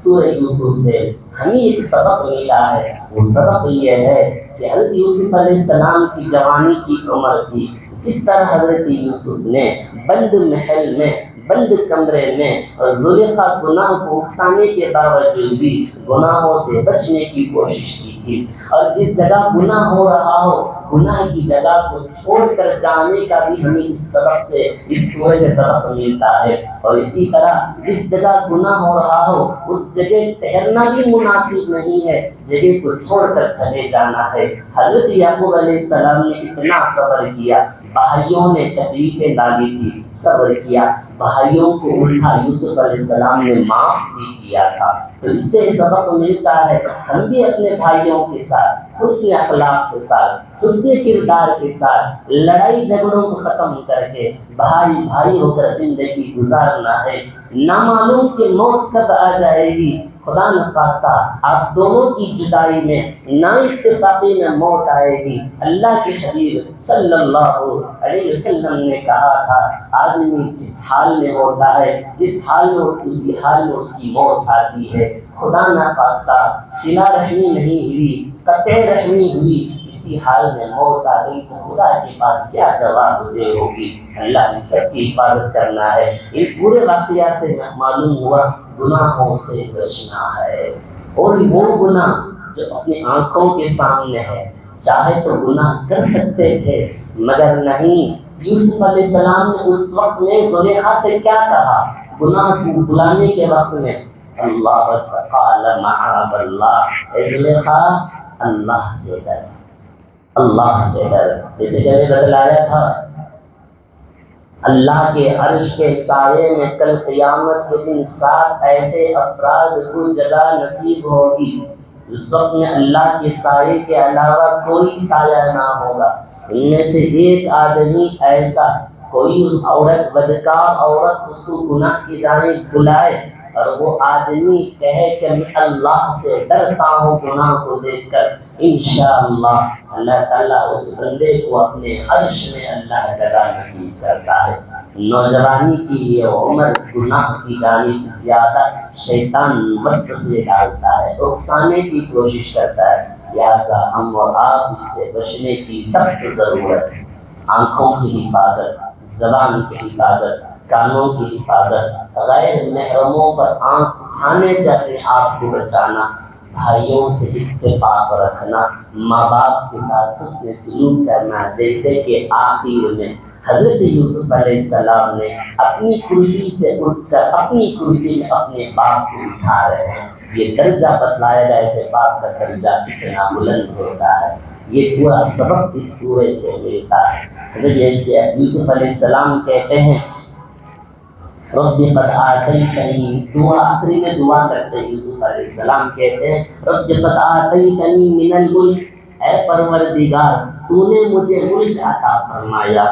سورہ یوسف سے ہمیں ایک سبق ملا ہے، وہ سبق یہ ہے کہ حضرت یوسف علیہ السلام کی جوانی کی عمر تھی، جس طرح حضرت یوسف نے بند محل میں، بند کمرے میں زلیخا گناہ کو اکسانے کے باوجود بھی گناہوں سے بچنے کی کوشش کی تھی، اور جس جگہ گناہ ہو رہا ہو گناہ کی جگہ کو چھوڑ کر جانے کا بھی ہمیں اس سبق سے، اس سورہ سے سبق ملتا ہے۔ اور اسی طرح جس جگہ گناہ ہو رہا ہو اس جگہ ٹھہرنا بھی مناسب نہیں ہے، جگہ کو چھوڑ کر چلے جانا ہے۔ حضرت یعقوب علیہ السلام نے اتنا صبر کیا، بھائیوں نے تکلیفیں ڈالی تھی، صبر کیا، بھائیوں کو الٹا یوسف علیہ السلام نے معاف بھی کیا تھا۔ تو اس سے سبق ملتا ہے ہم بھی اپنے بھائیوں کے ساتھ حسن اخلاق کے ساتھ، حسن کردار کے ساتھ، لڑائی جھگڑوں کو ختم کر کے بھائی بھائی ہو کر زندگی گزارنا ہے۔ نامعلوم کہ موت کب آ جائے گی، خدا نخواستہ آپ دونوں کی جدائی میں نا اتفاقی میں موت آئے گی۔ اللہ کے حبیب صلی اللہ علیہ وسلم نے کہا تھا آدمی جس حال میں ہوتا ہے، جس حال میں اسی حال میں اس کی موت آتی ہے۔ خدا نخواستہ صلہ رحمی نہیں ہوئی، قطع رحمی ہوئی، اسی حال میں موت آ گئی تو خدا کے پاس کیا جواب دے ہوگی۔ اللہ نے سب کی حفاظت کرنا ہے۔ ان پورے واقعہ سے معلوم ہوا گناہوں سے بچنا ہے، اور وہ گناہ جو اپنی آنکھوں کے سامنے ہے، چاہے تو گناہ کر سکتے تھے مگر نہیں۔ یوسف علیہ السلام نے اس وقت میں زلیخا سے کیا کہا؟ گناہ کو بلانے کے وقت میں اللہ قال معاذ اللہ، اے زلیخا اللہ سے ڈر، اللہ سے ڈر۔ جیسے کہ میں بتلایا تھا اللہ کے عرش کے سائے میں کل قیامت کے دن 7 ایسے افراد کو جگہ نصیب ہوگی اس وقت میں اللہ کے سائے کے علاوہ کوئی سایہ نہ ہوگا۔ ان میں سے ایک آدمی ایسا، کوئی اس عورت، بدکار عورت اس کو گناہ کی جانب بلائے اور وہ آدمی کہے کہ میں اللہ سے ڈرتا ہوں گناہ کو دیکھ کر، انشاءاللہ اللہ تعالیٰ اس بندے کو اپنے عرش میں اللہ جگہ نصیب کرتا ہے۔ نوجوانی کی یہ عمر گناہ کی جانب زیادہ شیطان وسوسے ڈالتا ہے، اکسانے کی کوشش کرتا ہے، لہذا ہم اور آپ اس سے بچنے کی سخت ضرورت ہے۔ آنکھوں کی حفاظت، زبان کی حفاظت، کانوں کی حفاظت، غیر محرموں پر آنکھ اٹھانے سے اپنے آپ کو بچانا، بھائیوں سے اتفاق رکھنا، ماں باپ کے ساتھ حسن سلوک کرنا، جیسے کہ آخر میں حضرت یوسف علیہ السلام نے اپنی کرسی سے اٹھ کر اپنی کرسی میں اپنے باپ کو اٹھا رہے ہیں. یہ درجہ بتلایا جائے کہ باپ کا درجہ کتنا بلند ہوتا ہے. یہ پورا سبق اس سورہ سے ملتا ہے. حضرت یوسف علیہ السلام کہتے ہیں رب قد آتیتنی، دعا آخری میں دعا کرتے ہیں یوسف علیہ السلام کہتے ہیں رب قد آتیتنی من الملک، اے پروردگار تو نے مجھے ملک عطا فرمایا،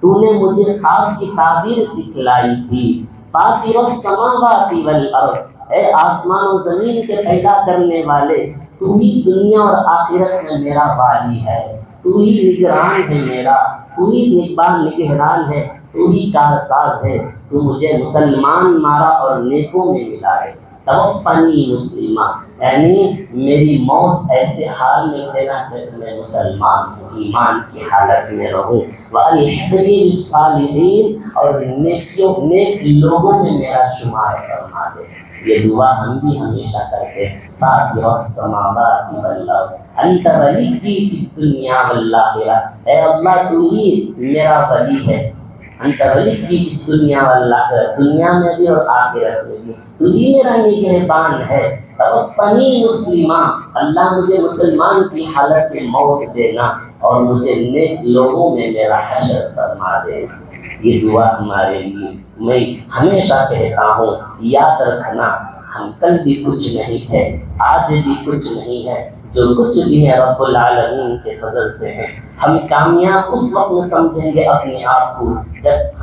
تو نے مجھے خواب کی تعبیر سکھلائی تھی. فاطر السماوات والارض، اے آسمان و زمین کے پیدا کرنے والے، تو ہی دنیا اور آخرت میں میرا والی ہے، تو ہی نگران ہے میرا، تو ہی نگہبان ہے، تو ہی کارساز ہے. تو مجھے مسلمان مارا اور نیکوں میں ملائے. توفنی مسلمہ، یعنی میری موت ایسے حال میں دینا جب میں مسلمان ہوں، ایمان کی حالت میں رہوں. وَأَلْحِقْنِي بِالصَّالِحِينَ، اور نیک لوگوں میں میرا شمار فرما دے. یہ دعا ہم بھی ہمیشہ کرتے ہیں. فاطر السماوات والارض انت ولی فی الدنیا والآخرہ، اے اللہ تو ہی میرا ولی ہے. انت ولی فی الدنیا والآخرہ، دنیا میں بھی اور آخرت میں بھی تو ہی میرا نگہبان ہے. توفنی مسلمہ، اللہ مجھے مسلمان کی حالت میں موت دینا اور مجھے نیک لوگوں میں میرا حشر فرما دے. یہ دعا ہمارے لیے میں ہمیشہ کہتا ہوں. یاد رکھنا ہم کل بھی کچھ نہیں تھے، آج بھی کچھ نہیں ہے. جو کچھ بھی ہے رب العالمین کے فضل سے ہے. ہم کامیاب اس وقت میں سمجھیں گے اپنے آپ کو جب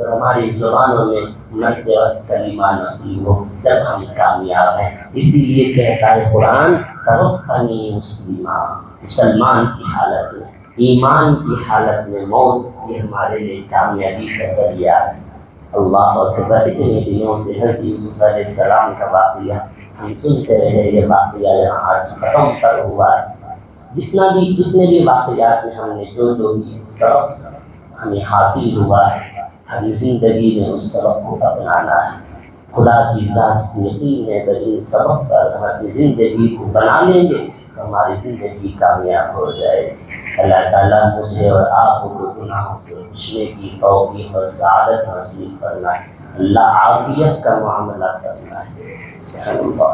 ہماری زبانوں میں مرد اور کلمہ نصیب ہو، جب ہم کامیاب ہیں. اسی لیے کہتا ہے قرآن توفنی مسلمہ، مسلمان کی حالت میں، ایمان کی حالت میں موت، یہ ہمارے لیے کامیابی کا ذریعہ ہے. اللہ اکبر. اتنے دنوں سے حضرت یوسف علیہ السلام کا واقعہ ہم سنتے رہے. یہ واقعہ یہاں آج ختم پر ہوا ہے. جتنے بھی واقعات میں ہم نے جو بھی سبق ہمیں حاصل ہوا ہے، ہمیں زندگی میں اس سبق کو اپنانا ہے. خدا کی ذات سے یقین ہے اگر ان سبق پر ہم اپنی زندگی کو بنا لیں گے تو ہماری زندگی کامیاب ہو جائے گی. اللہ تعالیٰ مجھے اور آپ کو گناہوں سے بچنے کی توفیق اور سعادت نصیب فرمائے. اللہ عافیت کا معاملہ فرمائے. سبحان اللہ.